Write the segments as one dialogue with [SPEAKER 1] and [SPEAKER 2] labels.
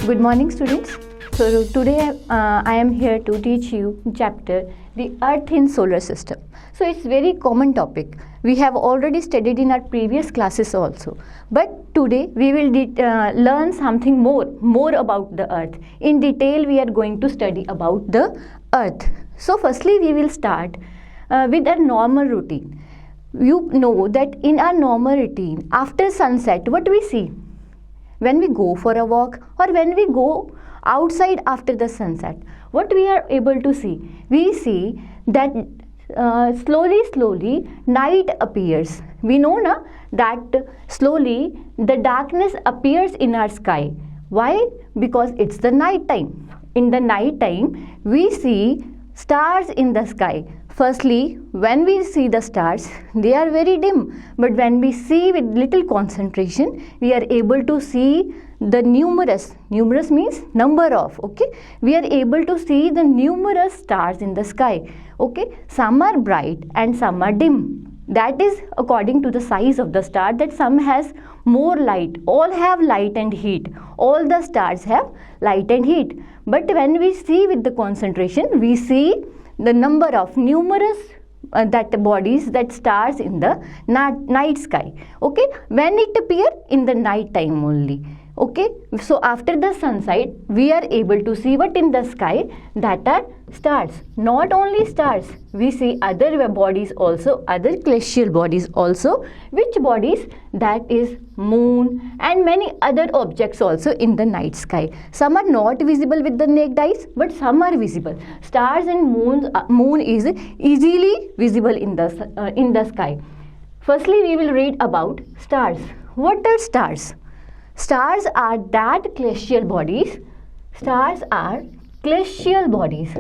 [SPEAKER 1] Good morning, students. So today I am here to teach you chapter the Earth in Solar System. So it's very common topic. We have already studied in our previous classes also. But today we will learn something more about the Earth. In detail, we are going to study about the Earth. So firstly, we will start with a normal routine. You know that in our normal routine, after sunset, what we see? When we go for a walk or when we go outside after the sunset, what we are able to see? We see that slowly night appears. We know na that slowly the darkness appears in our sky. Why? Because it's the night time. In the night time we see stars in the sky. Firstly, when we see the stars, they are very dim. But when we see with little concentration, we are able to see the numerous means number of, okay? We are able to see the numerous stars in the sky, okay? Some are bright and some are dim. That is according to the size of the star, that some has more light. All have light and heat. All the stars have light and heat. But when we see with the concentration, we see the number of numerous bodies, that stars in the night sky, okay? When it appear in the night time only, okay? So after the sunset we are able to see what in the sky, that are stars. Not only stars, we see other bodies also, other celestial bodies also. Which bodies? That is moon and many other objects also in the night sky. Some are not visible with the naked eyes, but some are visible. Stars and moon is easily visible in the sky. Firstly, we will read about stars. What are stars? Stars are that celestial bodies. Stars are celestial bodies.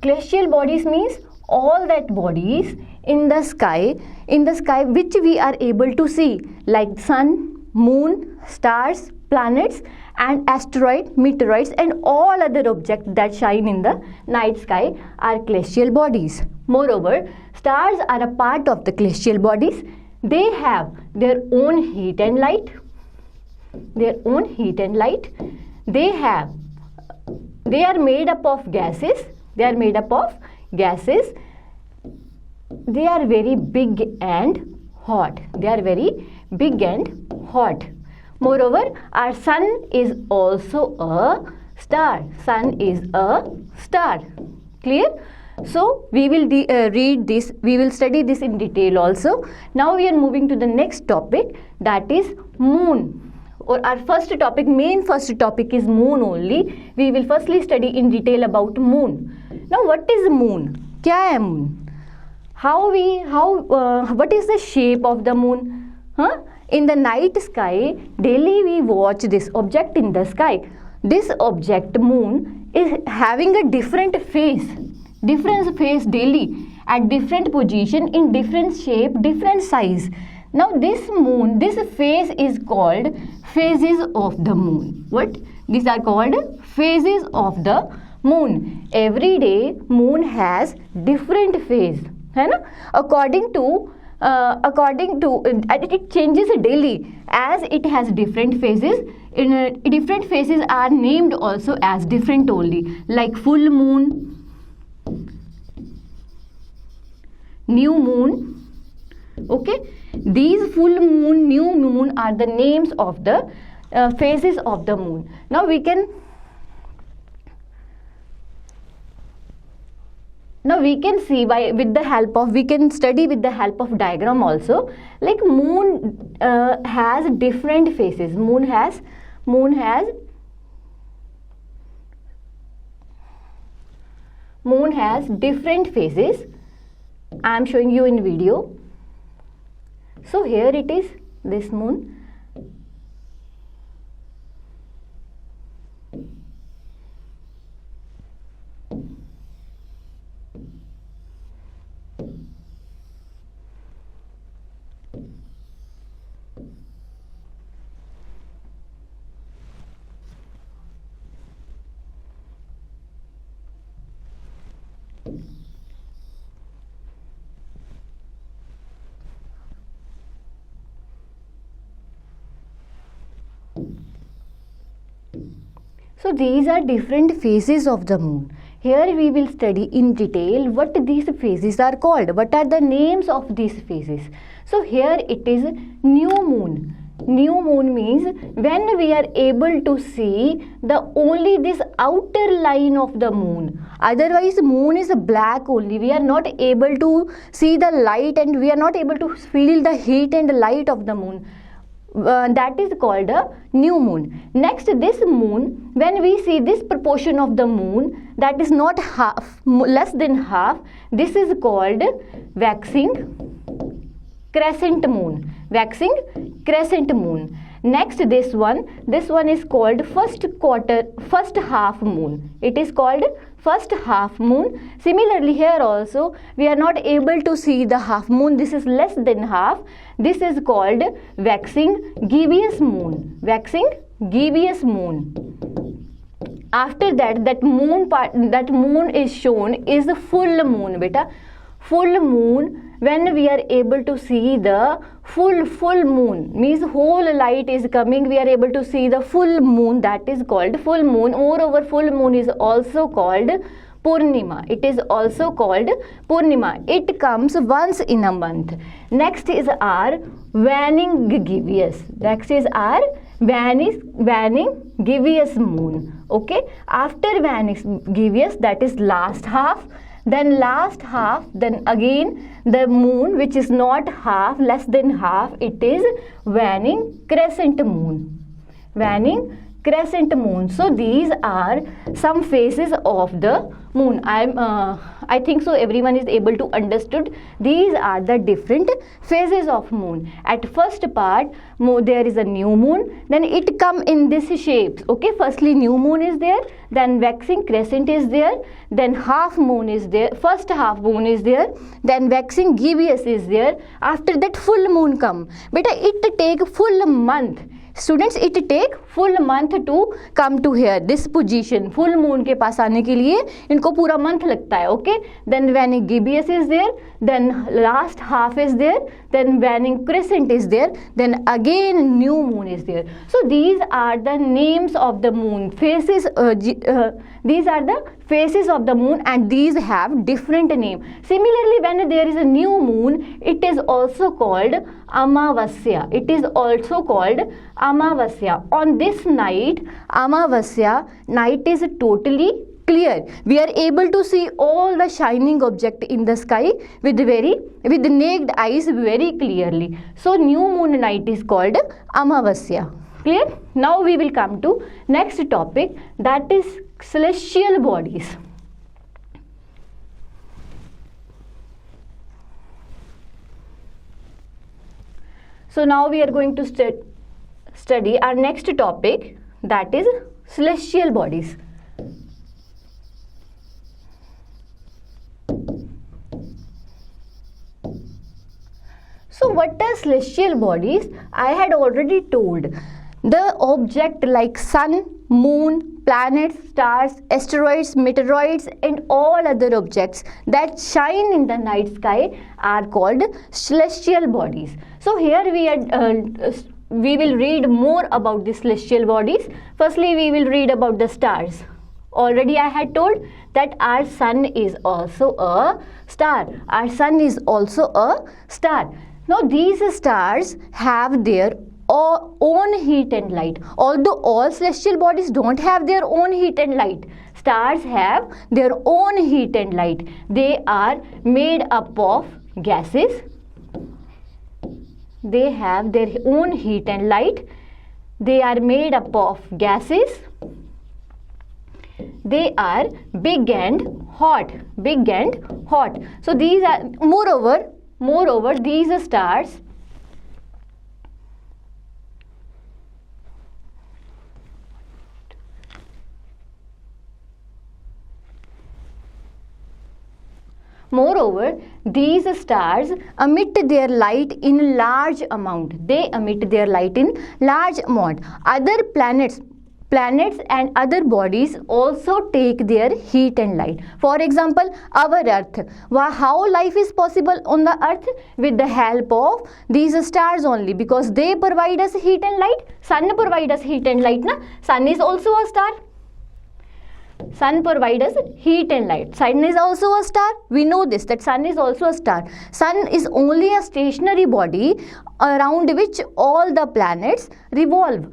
[SPEAKER 1] Celestial bodies means all that bodies in the sky which we are able to see, like sun, moon, stars, planets and asteroid, meteoroids and all other objects that shine in the night sky are celestial bodies. Moreover, stars are a part of the celestial bodies. They have their own heat and light. They are made up of gases. They are very big and hot. Moreover, our sun is also a star. Clear? So we will read this. We will study this in detail also. Now we are moving to the next topic, that is moon. Or our main first topic is moon only. We will firstly study in detail about moon. Now what is moon? क्या है moon? What is the shape of the moon? In the night sky, daily we watch this object in the sky. This object, moon, is having a different face daily, at different position, in different shape, different size. Now this phase is called phases of the moon. What? These are called phases of the moon. Every day moon has different phase, है ना? According to it changes daily as it has different phases. Different phases are named also as different only, like full moon, new moon, okay? These full moon, new moon are the names of the phases of the moon. Now we can see we can study with the help of diagram also. Like moon has different phases. Moon has different phases. I am showing you in video. So here it is, this moon. So these are different phases of the moon. Here we will study in detail what these phases are called. What are the names of these phases? So here it is new moon. New moon means when we are able to see the only this outer line of the moon. Otherwise moon is black only. We are not able to see the light and we are not able to feel the heat and light of the moon. That is called a new moon. Next, this moon, when we see this proportion of the moon that is not half, less than half, this is called waxing crescent moon. Waxing crescent moon. Next, this one is called first half moon. It is called first half moon. Similarly, here also we are not able to see the half moon. This is less than half. This is called waxing gibbous moon. Waxing gibbous moon. After that, that moon is shown is the full moon, beta. Full moon, when we are able to see the full moon, means whole light is coming, we are able to see the full moon, that is called full moon. Moreover, full moon is also called Purnima. It is also called Purnima. It comes once in a month. Next is our waning gibbous. Next is our waning gibbous moon. Okay. After waning gibbous, that is last half. Then last half, then again the moon which is not half, less than half, it is waning crescent moon. Waning crescent moon. So these are some phases of the moon. I think so everyone is able to understood. These are the different phases of moon. At first part, there is a new moon, then it come in this shapes. Okay, firstly new moon is there, then waxing crescent is there, then half moon is there, first half moon is there, then waxing gibbous is there. After that full moon come. Beta, it take full month. Students, it take full month to come to here, this position. Full moon के पास आने के लिए इनको पूरा month लगता है. Okay, then waning gibbous is there, then last half is there, then waning crescent is there, then again new moon is there. So these are the names of the moon phases. These are the phases of the moon and these have different name. Similarly, when there is a new moon, it is also called Amavasya. It is also called Amavasya. On this night, Amavasya, night is totally clear. We are able to see all the shining object in the sky with naked eyes very clearly. So new moon night is called Amavasya. Clear? Now we will come to next topic, that is celestial bodies. So now we are going to study our next topic, that is celestial bodies. So what are celestial bodies? I had already told. The object like sun, moon, planets, stars, asteroids, meteoroids and all other objects that shine in the night sky are called celestial bodies. So here we will read more about the celestial bodies. Firstly, we will read about the stars. Already I had told that our sun is also a star. Our sun is also a star. Now these stars have their own heat and light. Although all celestial bodies don't have their own heat and light, stars have their own heat and light. They are made up of gases. They have their own heat and light. They are made up of gases. They are big and hot. Big and hot. So these are moreover these stars emit their light in large amount. They emit their light in large amount. Other planets and other bodies also take their heat and light. For example, our earth. How life is possible on the earth? With the help of these stars only, because they provide us heat and light. Sun provide us heat and light. Na? Sun is also a star. Sun provides us heat and light. Sun is also a star. We know this, that sun is also a star. Sun is only a stationary body around which all the planets revolve.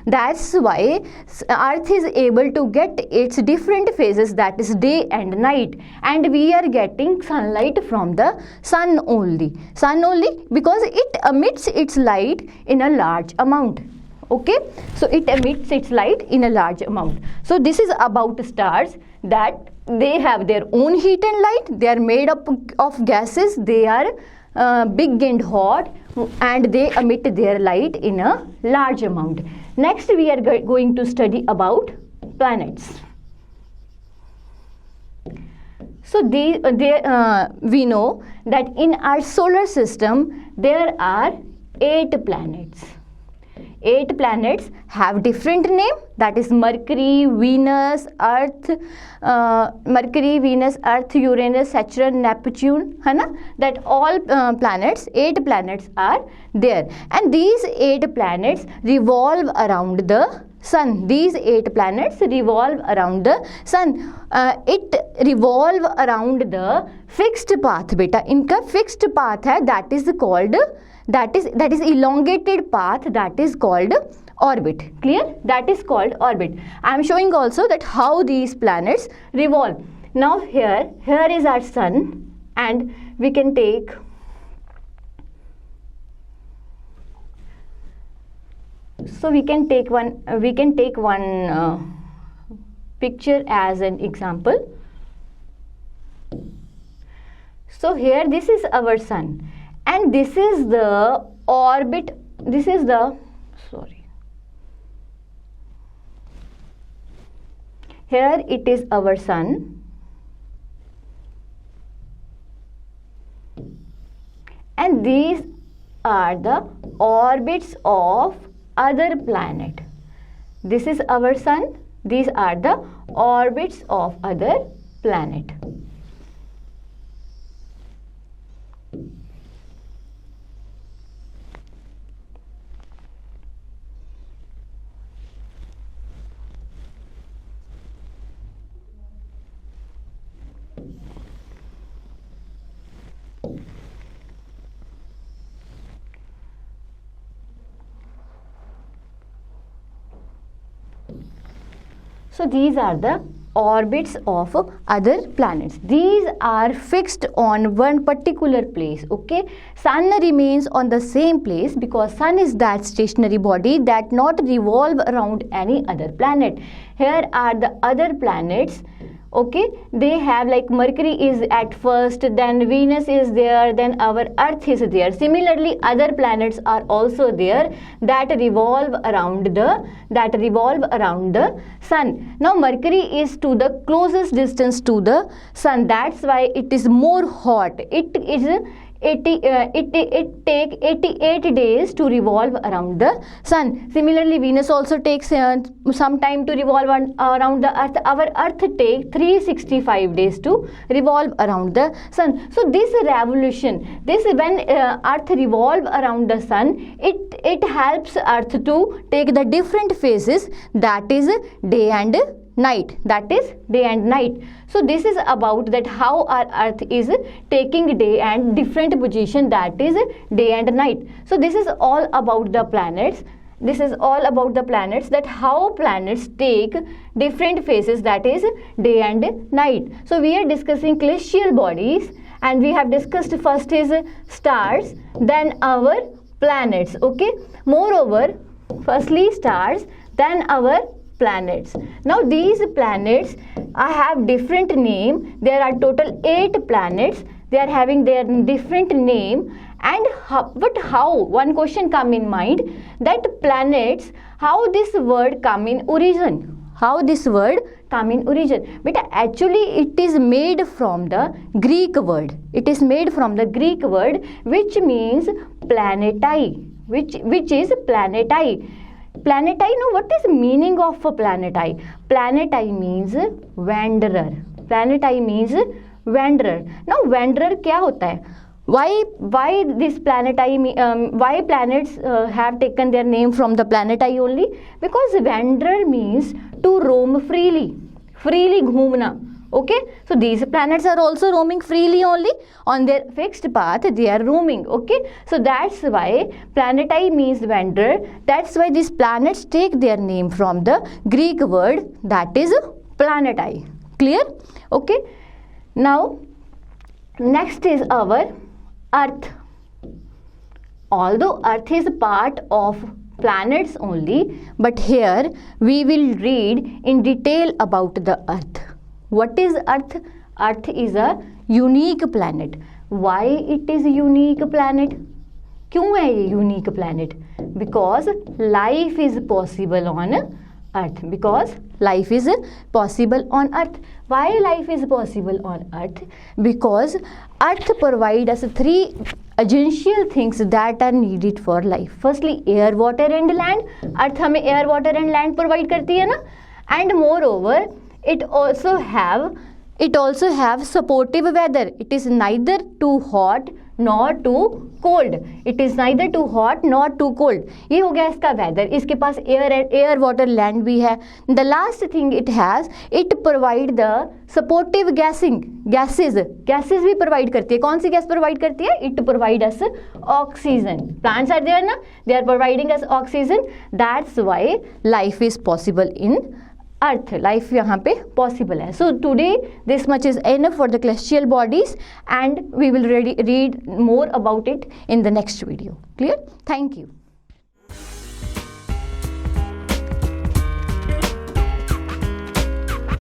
[SPEAKER 1] That's why Earth is able to get its different phases, that is day and night, and we are getting sunlight from the sun only. Because it emits its light in a large amount. Okay, so it emits its light in a large amount. So this is about stars, that they have their own heat and light. They are made up of gases. They are big and hot, and they emit their light in a large amount. Next we are going to study about planets. So we know that in our solar system there are 8 planets. 8 planets have different name, that is Mercury, Venus, Earth, Uranus, Saturn, Neptune, है ना? That all planets, 8 planets are there, and these 8 planets revolve around the sun. These 8 planets revolve around the sun. It revolve around the fixed path, beta. इनका fixed path है, that is called, that is elongated path, that is called orbit. Clear? That is called orbit. I am showing also that how these planets revolve. Now here is our sun, and we can take one picture as an example. So here this is our sun, and this is the orbit, here it is our sun, and these are the orbits of other planet. This is our sun, these are the orbits of other planet. So these are the orbits of other planets. These are fixed on one particular place. Okay, sun remains on the same place because sun is that stationary body that not revolve around any other planet. Here are the other planets. Okay, they have, like, Mercury is at first, then Venus is there, then our Earth is there. Similarly, other planets are also there that revolve around the sun. Now Mercury is to the closest distance to the sun, that's why it is more hot. It take 88 days to revolve around the sun. Similarly, Venus also takes some time to revolve around the Earth. Our Earth takes 365 days to revolve around the sun. So this revolution, when Earth revolve around the sun, it helps Earth to take the different phases, that is day and night. So this is about that how our Earth is taking day and different position, that is day and night. So this is all about the planets. That how planets take different phases, that is day and night. So we are discussing celestial bodies, and we have discussed first is stars, then our planets. Okay, moreover, firstly stars, then our planets. Now these planets have different name. There are total 8 planets. They are having their different name. And how one question come in mind, that planets, how this word come in origin? But actually it is made from the Greek word. Which means planetae, which is planetae. Planetae, now what is the meaning of planetae? Planetae means wanderer. Now wanderer क्या होता है? why this planet I why planets have taken their name from the planet I only? Because wanderer means to roam freely, freely घूमना. Okay, so these planets are also roaming freely only on their fixed path. They are roaming. Okay, so that's why planet I means wanderer. That's why these planets take their name from the Greek word that is planet I. Clear? Okay, now next is our Earth. Although Earth is part of planets only, but here we will read in detail about the Earth. What is Earth? Earth is a unique planet. Why it is a unique planet? क्यों है ये unique planet? Because life is possible on Earth. Because life is possible on Earth. Why life is possible on Earth? Because Earth provides us three essential things that are needed for life. Firstly, air, water and land. Earth हमें air, water and land provide करती है ना. And moreover, it also have supportive weather. It is neither too hot nor too cold. It is neither too hot nor too cold. ये हो गया इसका weather. इसके पास air, water, land भी है. The last thing it has, it provide the supportive gases भी provide करती है. कौन सी गैस provide करती है? It provide us oxygen. Plants are there ना? They are providing us oxygen. That's why life is possible in Earth. Life यहाँ पे possible है. So today this much is enough for the celestial bodies, and we will read more about it in the next video. Clear? Thank you.